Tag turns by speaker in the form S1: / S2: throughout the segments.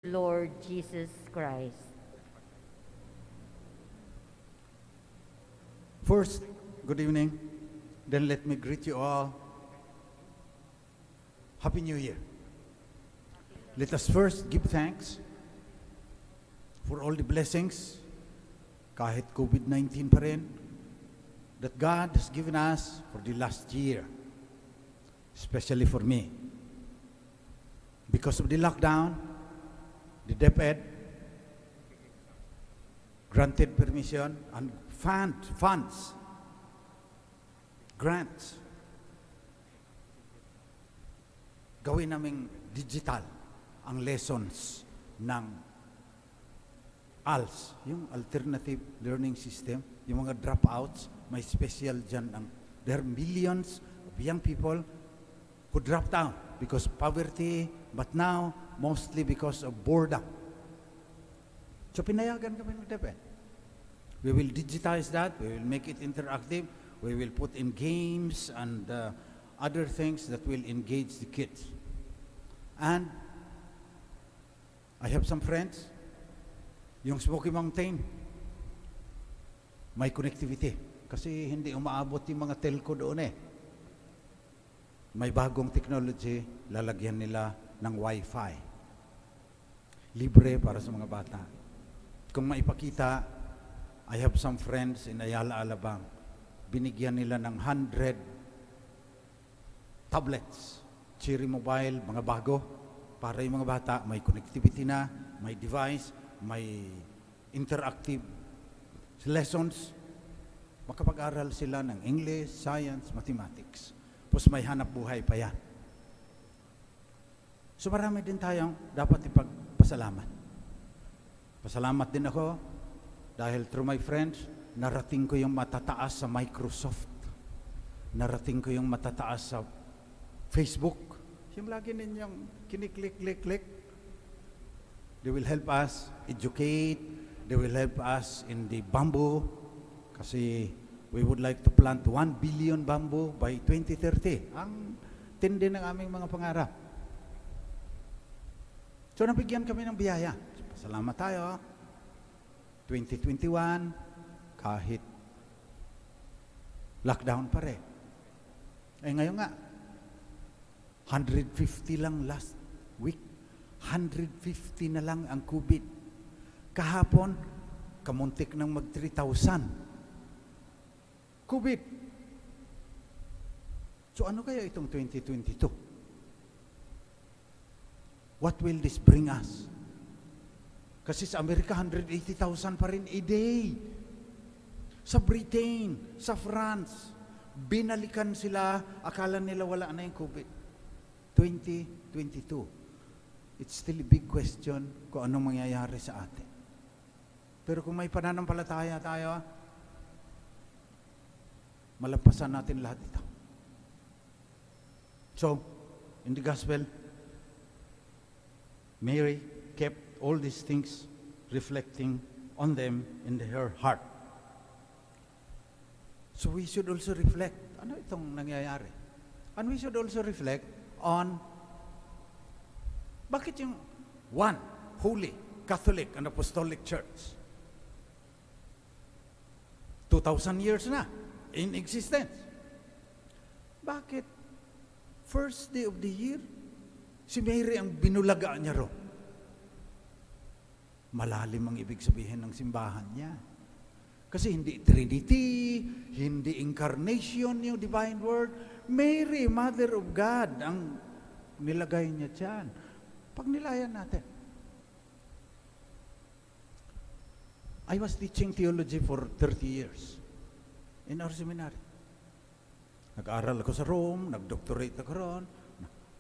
S1: Lord Jesus Christ.
S2: First, good evening. Then let me greet you all. Happy New Year. Let us first give thanks for all the blessings, kahit COVID-19 pa rin, that God has given us for the last year, especially for me. Because of the lockdown, the DepEd granted permission and funds, grants. Gawin naming digital ang lessons ng ALS, yung Alternative Learning System, yung mga dropouts, may special dyan. There are millions of young people who dropped out because of poverty, but now, mostly because of boredom. So pinayagan kami ng DepEd. We will digitize that, we will make it interactive, we will put in games and other things that will engage the kids. And I have some friends, yung Smoky Mountain, may connectivity. Kasi hindi umaabot yung mga telco doon eh. May bagong technology, lalagyan nila ng Wi-Fi. Libre para sa mga bata. Kung maipakita, I have some friends in Ayala, Alabang. Binigyan nila ng 100 tablets, Cherry Mobile, mga bago, para yung mga bata may connectivity na, may device, may interactive lessons. Makapag-aral sila ng English, Science, Mathematics. Tapos may hanap buhay pa yan. So marami din tayong dapat ipagpasalamat. Pasalamat din ako dahil through my friends, narating ko yung matataas sa Microsoft. Narating ko yung matataas sa Facebook. Yung lagi ninyong kiniklik-klik-klik. They will help us educate. They will help us in the bamboo. Kasi we would like to plant 1 billion bamboo by 2030. Ang tindi ng aming mga pangarap. So nabigyan kami ng biyaya. Salamat tayo. 2021, kahit lockdown pa rin. Eh ngayon nga, 150 lang last week. 150 na lang ang COVID. Kahapon, kamuntik ng mag 3,000. COVID. So ano kaya itong 2022? What will this bring us? Kasi sa Amerika, 180,000 pa rin a day. Sa Britain, sa France, binalikan sila, akala nila wala na yung COVID. 2022. It's still a big question kung anong mangyayari sa atin. Pero kung may pananampalataya tayo, malampasan natin lahat ito. So, in the gospel, Mary kept all these things reflecting on them in her heart. So we should also reflect, ano itong nangyayari? And we should also reflect on bakit yung one holy Catholic and Apostolic Church 2,000 years na in existence. Bakit first day of the year si Mary ang binulagaan niya ro? Malalim ang ibig sabihin ng simbahan niya. Kasi hindi Trinity, hindi Incarnation yung Divine Word. Mary, Mother of God, ang nilagay niya dyan. Pagnilayan natin. I was teaching theology for 30 years in our seminary. Nag-aral ako sa Rome, nag-doctorate ako ron.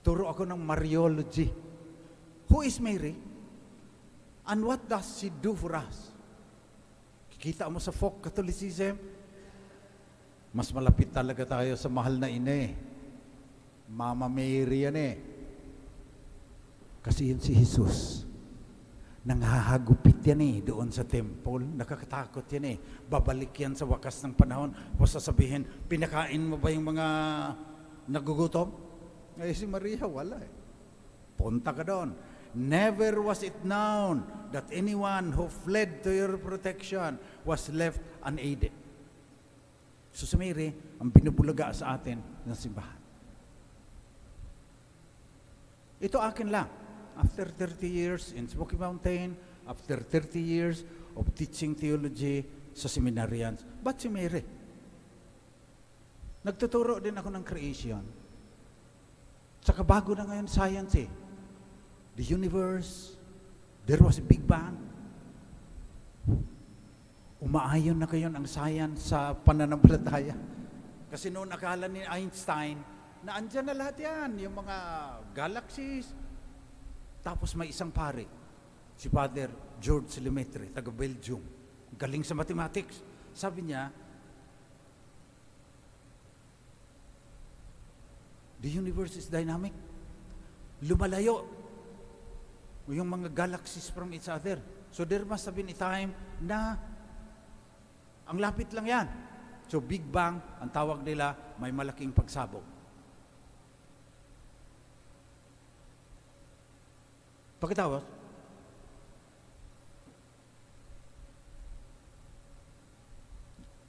S2: Turo ako ng Mariology. Who is Mary? And what does she do for us? Kikita mo sa folk Catholicism, mas malapit talaga tayo sa mahal na ina eh. Mama Mary yan eh. Kasi yun si Jesus. Nanghahagupit yan eh, doon sa temple. Nakakatakot yan eh. Babalik yan sa wakas ng panahon. O sasabihin, pinakain mo ba yung mga nagugutom? Eh si Maria, wala eh. Punta ka doon. never was it known that anyone who fled to your protection was left unaided. So sa Mary, ang binubulaga sa atin ng simbahan. Ito akin lang. After 30 years in Smoky Mountain, after 30 years of teaching theology sa seminarians, ba't si Mary? Nagtuturo din ako ng creation. Tsaka bago na ngayon science eh. The universe, there was a Big Bang. Umaayon na kayo ang science sa pananampalataya. Kasi noon akala ni Einstein na andyan na lahat yan, yung mga galaxies. Tapos may isang pare, si Father George Lemaitre, taga Belgium, galing sa mathematics. Sabi niya, the universe is dynamic. Lumalayo yung mga galaxies from each other. So there must have been a time na ang lapit lang yan. So Big Bang, ang tawag nila, may malaking pagsabog. Pagkatapos,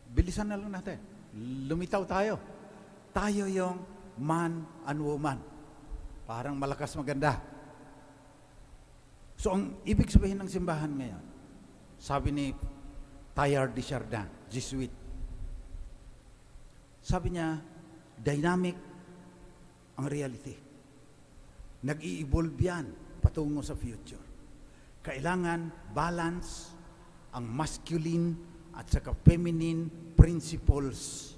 S2: bilisan na lang natin. Lumitaw tayo. Tayo yung man and woman. Parang malakas maganda. So ang ibig sabihin ng simbahan ngayon, sabi ni Teilhard de Chardin, Jesuit, sabi niya, dynamic ang reality. Nag-i-evolve yan patungo sa future. Kailangan balance ang masculine at saka feminine principles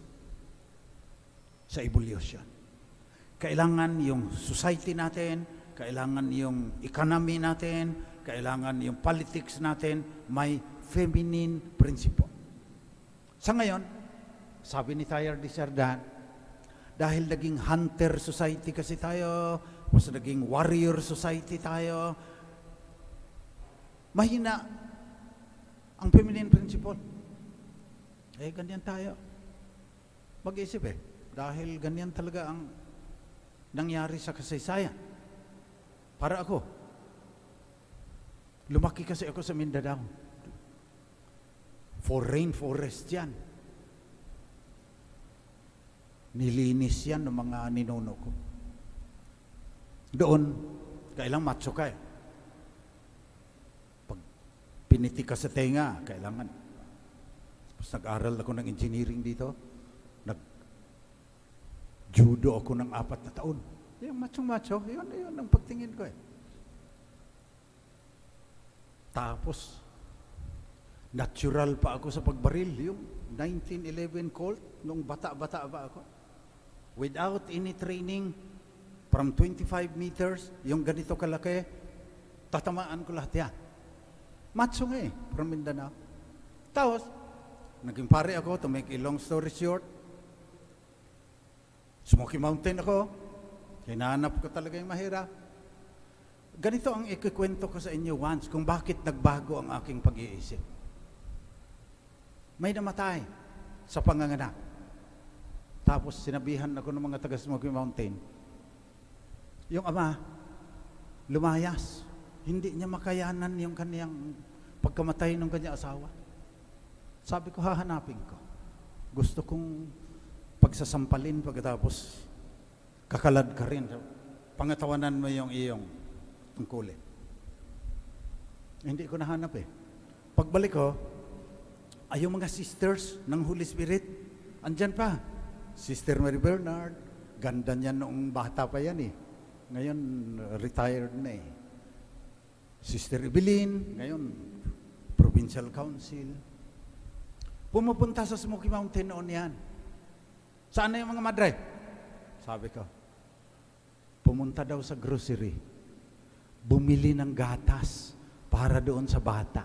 S2: sa evolution. Kailangan yung society natin, kailangan yung economy natin, kailangan yung politics natin, may feminine principle. Sa ngayon, sabi ni Teilhard de Chardin, dahil naging hunter society kasi tayo, mas naging warrior society tayo, mahina ang feminine principle. Eh, ganyan tayo. Mag-isip eh. Dahil ganyan talaga ang nangyari sa kasaysayan. Para ako, lumaki kasi ako sa Mindanao. For rainforest yan. Nilinis yan ng mga ninuno ko. Doon, kailang macho ka eh. Pag piniti ka sa tenga, kailangan. Tapos nag-aral ako ng engineering dito. Nag-judo ako ng 4 na taon. Yung macho-macho, yun ang pagtingin ko eh. Tapos, natural pa ako sa pagbaril. Yung 1911 Colt, nung bata-bata ba ako. Without any training, from 25 meters, yung ganito kalaki, tatamaan ko lahat yan. Macho nga eh, from Mindanao. Tapos, naging pare ako, to make a long story short, Smoky Mountain ako, hinahanap ko talaga yung mahirap. Ganito ang ikikwento ko sa inyo once, kung bakit nagbago ang aking pag-iisip. May namatay sa panganganak. Tapos sinabihan ako ng mga taga Smoky Mountain, yung ama, lumayas. Hindi niya makayanan yung kaniyang pagkamatay ng kanyang asawa. Sabi ko, hahanapin ko. Gusto kong pagsasampalin pagkatapos kakalad ka rin. Pangatawanan mo yung iyong tungkulin. Hindi ko nahanap eh. Pagbalik ko, ay yung mga sisters ng Holy Spirit, andyan pa. Sister Mary Bernard, ganda niya noong bata pa yan eh. Ngayon, retired na eh. Sister Evelyn, ngayon, Provincial Council. Pumupunta sa Smoky Mountain noon yan. Saan na yung mga madre? Sabi ko, pumunta daw sa grocery. Bumili ng gatas para doon sa bata.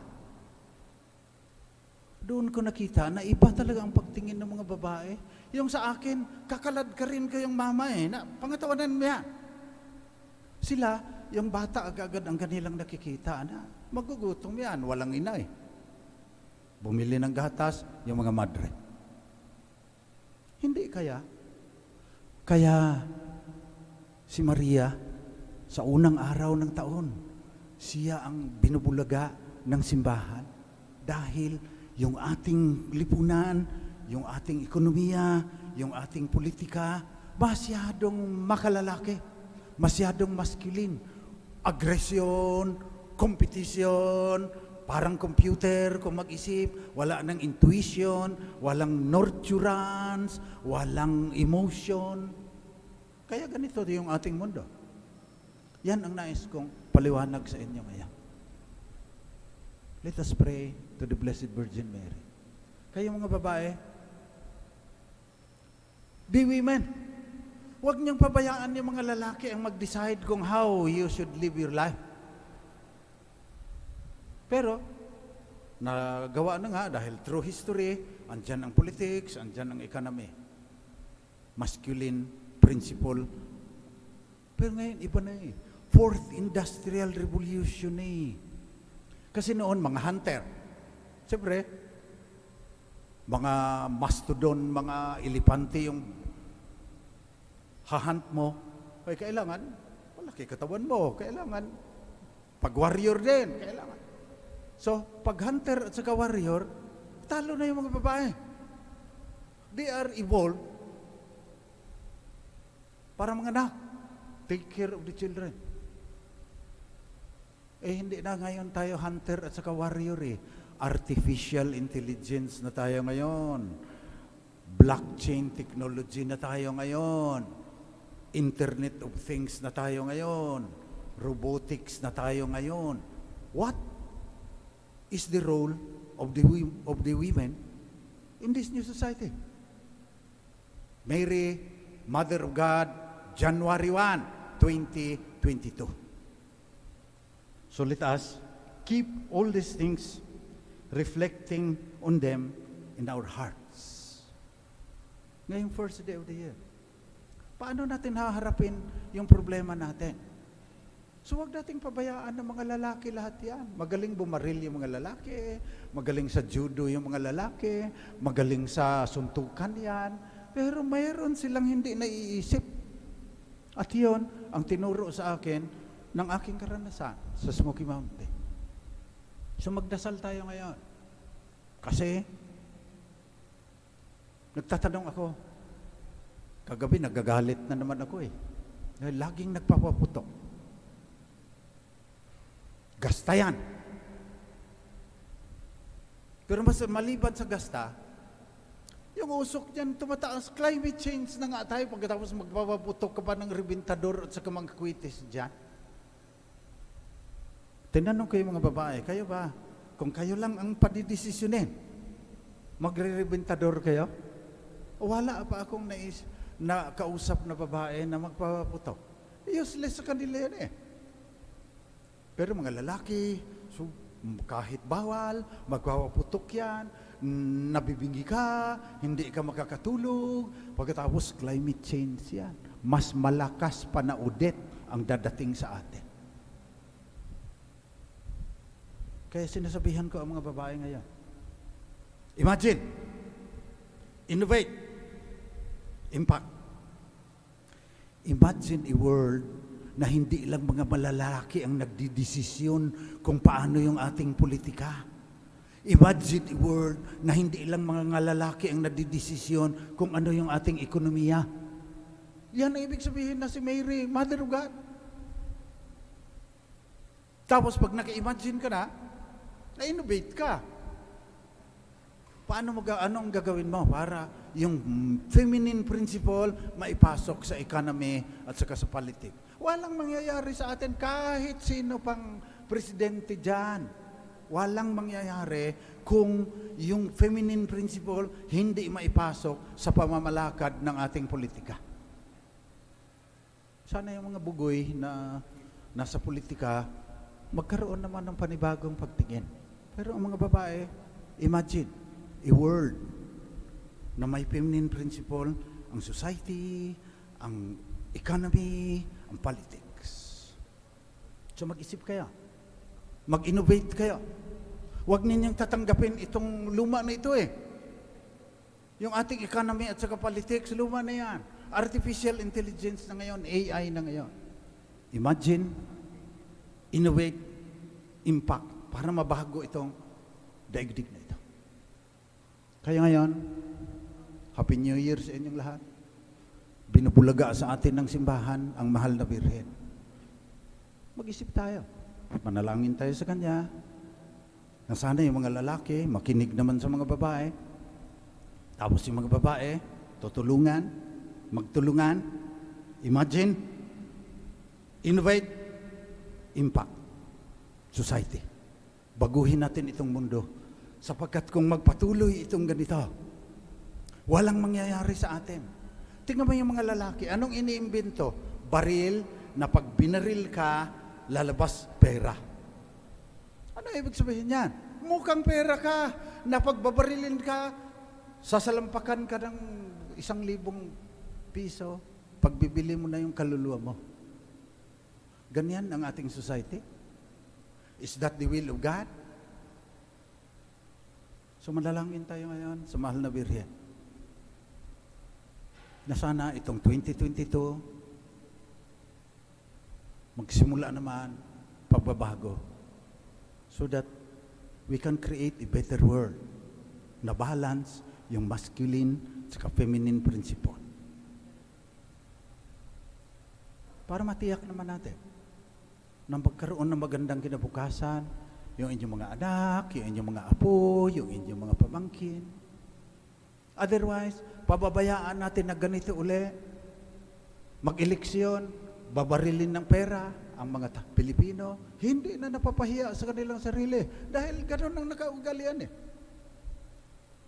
S2: Doon ko nakita na iba talaga ang pagtingin ng mga babae. Yung sa akin, kakalad ka rin kayong mama eh. Na, pangatawanan mo yan. Sila, yung bata agad-agad ang kanilang nakikita na magugutom yan, walang ina eh. Bumili ng gatas, yung mga madre. Hindi kaya. Kaya si Maria, sa unang araw ng taon, siya ang binubulaga ng simbahan dahil yung ating lipunan, yung ating ekonomiya, yung ating politika, masyadong makalalaki, masyadong masculine, agresyon, competition, parang computer kung mag-isip, wala nang intuition, walang nurturance, walang emotion. Kaya ganito yung ating mundo. Yan ang nais kong paliwanag sa inyo ngayon. Let us pray to the Blessed Virgin Mary. Kayo mga babae, be women. Huwag niyong pabayaan yung mga lalaki ang mag-decide kung how you should live your life. Pero, nagawa na nga dahil through history, andyan ang politics, andyan ang economy. Masculine principle. Pero ngayon, iba na eh. Fourth Industrial Revolution eh. Kasi noon, mga hunter. Siyempre, mga mastodon, mga elepante yung hahunt mo. Ay, kailangan, malaki katawan mo. Kailangan, pag-warrior din. Kailangan. So, pag hunter at saka warrior, talo na yung mga babae. They are evolved para mga anak. Take care of the children. Eh, hindi na ngayon tayo hunter at saka warrior eh. Artificial intelligence na tayo ngayon. Blockchain technology na tayo ngayon. Internet of Things na tayo ngayon. Robotics na tayo ngayon. What is the role of the women in this new society? Mary, Mother of God, January 1, 2022. So let us keep all these things reflecting on them in our hearts. Ngayong first day of the year, paano natin haharapin yung problema natin? So huwag nating pabayaan ng mga lalaki lahat yan. Magaling bumaril yung mga lalaki, magaling sa judo yung mga lalaki, magaling sa suntukan yan, pero mayroon silang hindi naiisip. At yun, ang tinuro sa akin ng aking karanasan sa Smoky Mountain. So magdasal tayo ngayon. Kasi, nagtatanong ako, kagabi nagagalit na naman ako eh. Dahil laging nagpapaputok. Gasta yan. Pero mas maliban sa gasta, yung usok niyan tumataas. Climate change na nga tayo pagkatapos magpapaputok ka pa ng rebintador at saka mga kwitis dyan. Tinanong kayo mga babae, kayo ba, kung kayo lang ang padidesisyonin, magre-rebintador kayo? Wala pa akong kausap na babae na magpapaputok. Useless sa kanila yan eh. Pero mga lalaki, so, kahit bawal, magpapaputok yan, nabibingi ka, hindi ka makakatulog, pagkatapos climate change yan. Mas malakas pa na udet ang dadating sa atin. Kaya sinasabihan ko ang mga babae ngayon. Imagine, innovate, impact. Imagine a world na hindi lang mga malalaki ang nagdidesisyon kung paano yung ating politika. Imagine a world na hindi lang mga lalaki ang nagdidesisyon kung ano yung ating ekonomiya. Yan ang ibig sabihin na si Mary, Mother of God. Tapos pag naka-imagine ka na-innovate ka. Anong gagawin mo para yung feminine principle maipasok sa economy at saka sa politics? Walang mangyayari sa atin kahit sino pang presidente dyan. Walang mangyayari kung yung feminine principle hindi maipasok sa pamamalakad ng ating politika. Sana yung mga bugoy na nasa politika magkaroon naman ng panibagong pagtingin. Pero ang mga babae, imagine a world na may feminine principle, ang society, ang economy, ang politics. So mag-isip kayo. Mag-innovate kayo. Huwag ninyong tatanggapin itong luma na ito eh. Yung ating economy at saka politics, luma na yan. Artificial intelligence na ngayon, AI na ngayon. Imagine, innovate, impact para mabago itong daigdig na ito. Kaya ngayon, Happy New Year sa inyong lahat. Binubulaga sa atin ng simbahan ang mahal na Birhen. Mag-isip tayo. Manalangin tayo sa Kanya. Na sana yung mga lalaki, makinig naman sa mga babae. Tapos yung mga babae, tutulungan, magtulungan. Imagine, innovate, impact, society. Baguhin natin itong mundo. Sapagkat kung magpatuloy itong ganito, walang mangyayari sa atin. Tingnan mo yung mga lalaki. Anong iniimbento? Baril na pag binaril ka, lalabas pera. Ano ibig sabihin yan? Mukhang pera ka na pagbabarilin ka, sasalampakan ka ng 1,000 piso, pagbibili mo na yung kaluluwa mo. Ganyan ang ating society. Is that the will of God? So manalangin tayo ngayon sa mahal na Birhen. Na sana itong 2022, magsimula naman pagbabago so that we can create a better world na balance yung masculine at feminine principle. Para matiyak naman natin na magkaroon ng magandang kinabukasan yung inyong mga anak, yung inyong mga apo, yung inyong mga pamangkin. Otherwise, pababayaan natin na ganito uli, mag-eleksyon, babarilin ng pera ang mga Pilipino, hindi na napapahiya sa kanilang sarili dahil gano'n ang nakaugalian eh.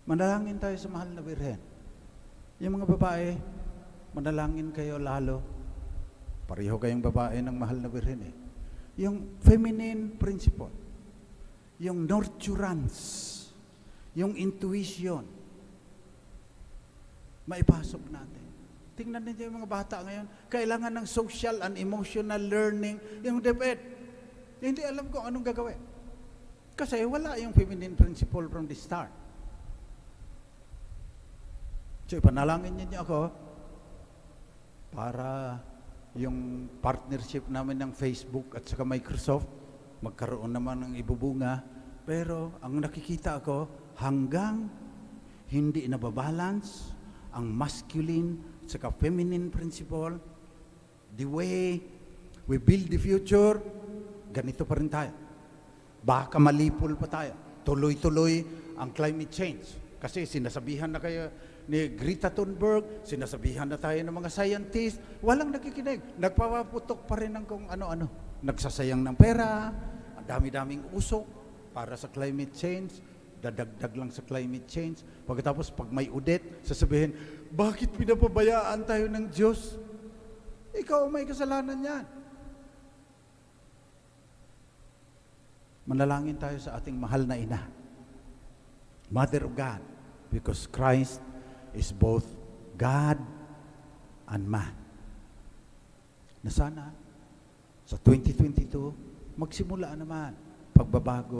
S2: Manalangin tayo sa mahal na Birhen. Yung mga babae, manalangin kayo lalo. Pareho kayong babae ng mahal na Birhen eh. Yung feminine principle, yung nurturance, yung intuition, maipasok natin. Tingnan ninyo yung mga bata ngayon, kailangan ng social and emotional learning, yung DepEd. Hindi alam kung anong gagawin. Kasi wala yung feminine principle from the start. So, ipanalangin niyo ako para yung partnership namin ng Facebook at saka Microsoft, magkaroon naman ng ibubunga. Pero ang nakikita ako, hanggang hindi nababalance ang masculine saka feminine principle, the way we build the future, ganito pa rin tayo. Baka malipol pa tayo. Tuloy-tuloy ang climate change. Kasi sinasabihan na kayo ni Greta Thunberg, sinasabihan na tayo ng mga scientists, walang nakikinig. Nagpapaputok pa rin ng kung ano-ano. Nagsasayang ng pera, ang dami-daming usok para sa climate change, dadagdag lang sa climate change. Pagkatapos, pag may udit, sasabihin, bakit pinapabayaan tayo ng Diyos? Ikaw may kasalanan yan. Manalangin tayo sa ating mahal na ina, Mother of God, because Christ is both God and man. Na sana, sa 2022, magsimula naman pagbabago